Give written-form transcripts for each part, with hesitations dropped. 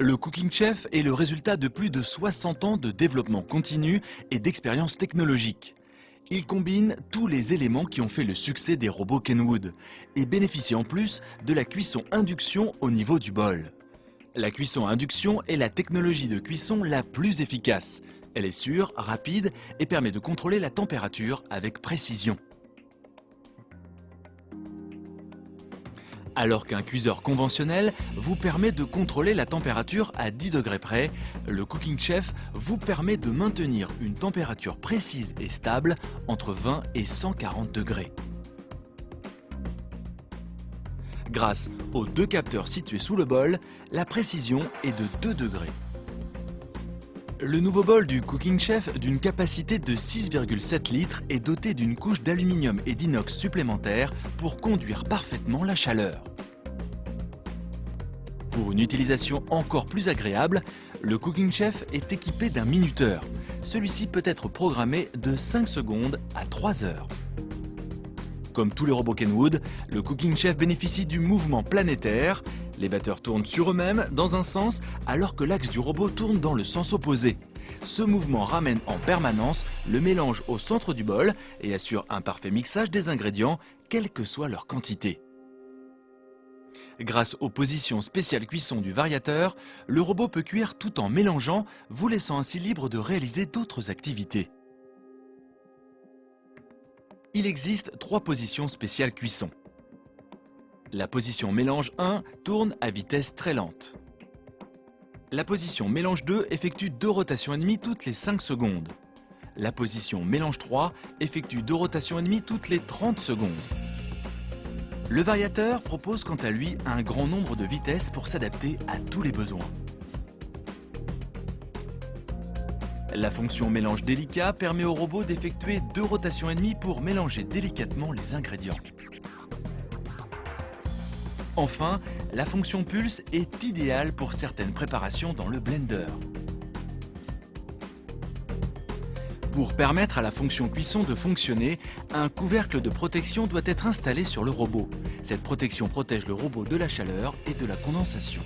Le Cooking Chef est le résultat de plus de 60 ans de développement continu et d'expérience technologique. Il combine tous les éléments qui ont fait le succès des robots Kenwood et bénéficie en plus de la cuisson induction au niveau du bol. La cuisson à induction est la technologie de cuisson la plus efficace. Elle est sûre, rapide et permet de contrôler la température avec précision. Alors qu'un cuiseur conventionnel vous permet de contrôler la température à 10 degrés près, le Cooking Chef vous permet de maintenir une température précise et stable entre 20 et 140 degrés. Grâce aux deux capteurs situés sous le bol, la précision est de 2 degrés. Le nouveau bol du Cooking Chef, d'une capacité de 6,7 litres, est doté d'une couche d'aluminium et d'inox supplémentaire pour conduire parfaitement la chaleur. Pour une utilisation encore plus agréable, le Cooking Chef est équipé d'un minuteur. Celui-ci peut être programmé de 5 secondes à 3 heures. Comme tous les robots Kenwood, le Cooking Chef bénéficie du mouvement planétaire. Les batteurs tournent sur eux-mêmes dans un sens alors que l'axe du robot tourne dans le sens opposé. Ce mouvement ramène en permanence le mélange au centre du bol et assure un parfait mixage des ingrédients, quelle que soit leur quantité. Grâce aux positions spéciales cuisson du variateur, le robot peut cuire tout en mélangeant, vous laissant ainsi libre de réaliser d'autres activités. Il existe 3 positions spéciales cuisson. La position mélange 1 tourne à vitesse très lente. La position mélange 2 effectue 2 rotations et demie toutes les 5 secondes. La position mélange 3 effectue 2 rotations et demie toutes les 30 secondes. Le variateur propose quant à lui un grand nombre de vitesses pour s'adapter à tous les besoins. La fonction mélange délicat permet au robot d'effectuer 2 rotations et demie pour mélanger délicatement les ingrédients. Enfin, la fonction pulse est idéale pour certaines préparations dans le blender. Pour permettre à la fonction cuisson de fonctionner, un couvercle de protection doit être installé sur le robot. Cette protection protège le robot de la chaleur et de la condensation.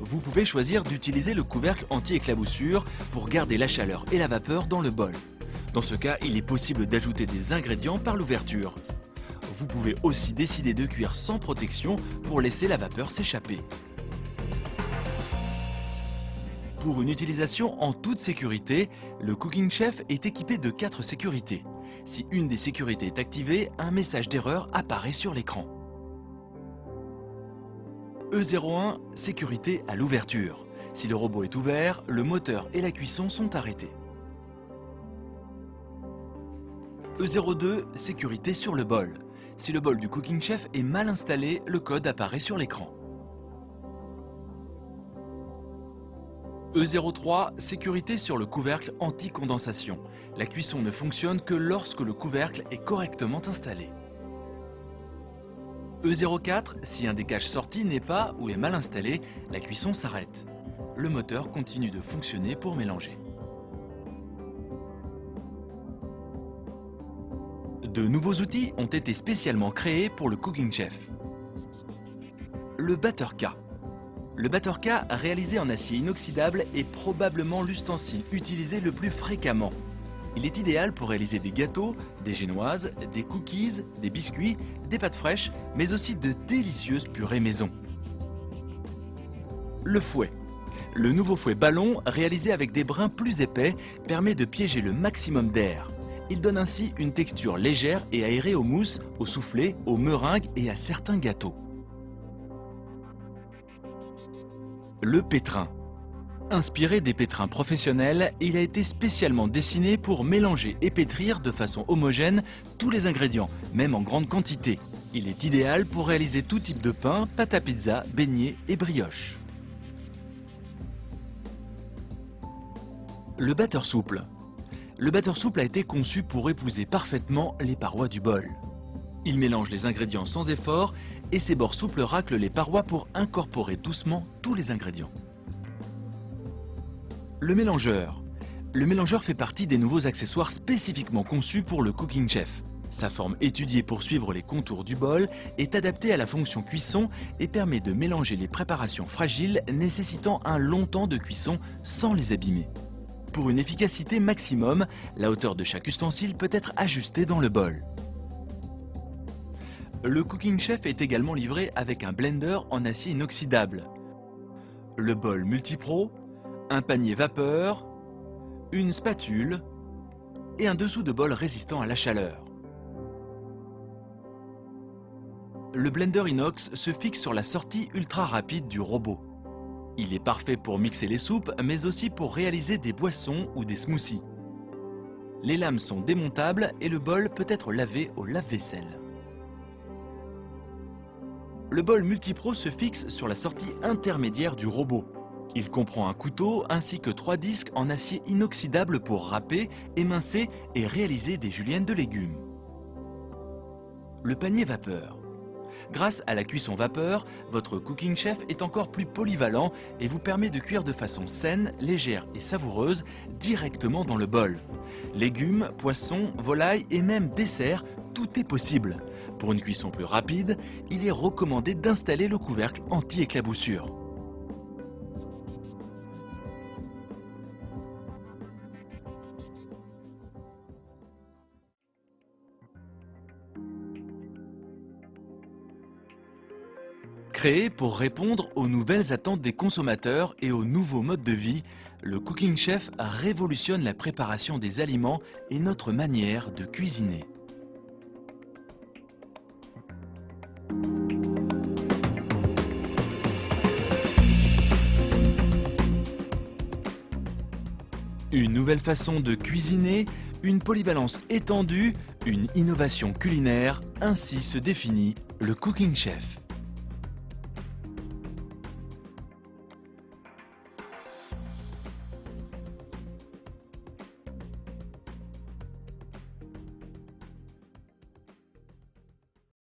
Vous pouvez choisir d'utiliser le couvercle anti-éclaboussure pour garder la chaleur et la vapeur dans le bol. Dans ce cas, il est possible d'ajouter des ingrédients par l'ouverture. Vous pouvez aussi décider de cuire sans protection pour laisser la vapeur s'échapper. Pour une utilisation en toute sécurité, le Cooking Chef est équipé de 4 sécurités. Si une des sécurités est activée, un message d'erreur apparaît sur l'écran. E01, sécurité à l'ouverture. Si le robot est ouvert, le moteur et la cuisson sont arrêtés. E02, sécurité sur le bol. Si le bol du Cooking Chef est mal installé, le code apparaît sur l'écran. E03, sécurité sur le couvercle anti-condensation. La cuisson ne fonctionne que lorsque le couvercle est correctement installé. E04, si un des caches sorties n'est pas ou est mal installé, la cuisson s'arrête. Le moteur continue de fonctionner pour mélanger. De nouveaux outils ont été spécialement créés pour le Cooking Chef. Le batteur K. Le batteur K, réalisé en acier inoxydable, est probablement l'ustensile utilisé le plus fréquemment. Il est idéal pour réaliser des gâteaux, des génoises, des cookies, des biscuits, des pâtes fraîches, mais aussi de délicieuses purées maison. Le fouet. Le nouveau fouet ballon, réalisé avec des brins plus épais, permet de piéger le maximum d'air. Il donne ainsi une texture légère et aérée aux mousses, aux soufflés, aux meringues et à certains gâteaux. Le pétrin. Inspiré des pétrins professionnels, il a été spécialement dessiné pour mélanger et pétrir de façon homogène tous les ingrédients, même en grande quantité. Il est idéal pour réaliser tout type de pain, pâte à pizza, beignets et brioches. Le batteur souple. Le batteur souple a été conçu pour épouser parfaitement les parois du bol. Il mélange les ingrédients sans effort et ses bords souples raclent les parois pour incorporer doucement tous les ingrédients. Le mélangeur. Le mélangeur fait partie des nouveaux accessoires spécifiquement conçus pour le Cooking Chef. Sa forme étudiée pour suivre les contours du bol est adaptée à la fonction cuisson et permet de mélanger les préparations fragiles nécessitant un long temps de cuisson sans les abîmer. Pour une efficacité maximum, la hauteur de chaque ustensile peut être ajustée dans le bol. Le Cooking Chef est également livré avec un blender en acier inoxydable, le bol multipro, un panier vapeur, une spatule et un dessous de bol résistant à la chaleur. Le blender inox se fixe sur la sortie ultra rapide du robot. Il est parfait pour mixer les soupes, mais aussi pour réaliser des boissons ou des smoothies. Les lames sont démontables et le bol peut être lavé au lave-vaisselle. Le bol multipro se fixe sur la sortie intermédiaire du robot. Il comprend un couteau ainsi que 3 disques en acier inoxydable pour râper, émincer et réaliser des juliennes de légumes. Le panier vapeur. Grâce à la cuisson vapeur, votre Cooking Chef est encore plus polyvalent et vous permet de cuire de façon saine, légère et savoureuse directement dans le bol. Légumes, poissons, volailles et même desserts, tout est possible. Pour une cuisson plus rapide, il est recommandé d'installer le couvercle anti-éclaboussure. Créé pour répondre aux nouvelles attentes des consommateurs et aux nouveaux modes de vie, le Cooking Chef révolutionne la préparation des aliments et notre manière de cuisiner. Une nouvelle façon de cuisiner, une polyvalence étendue, une innovation culinaire, ainsi se définit le Cooking Chef.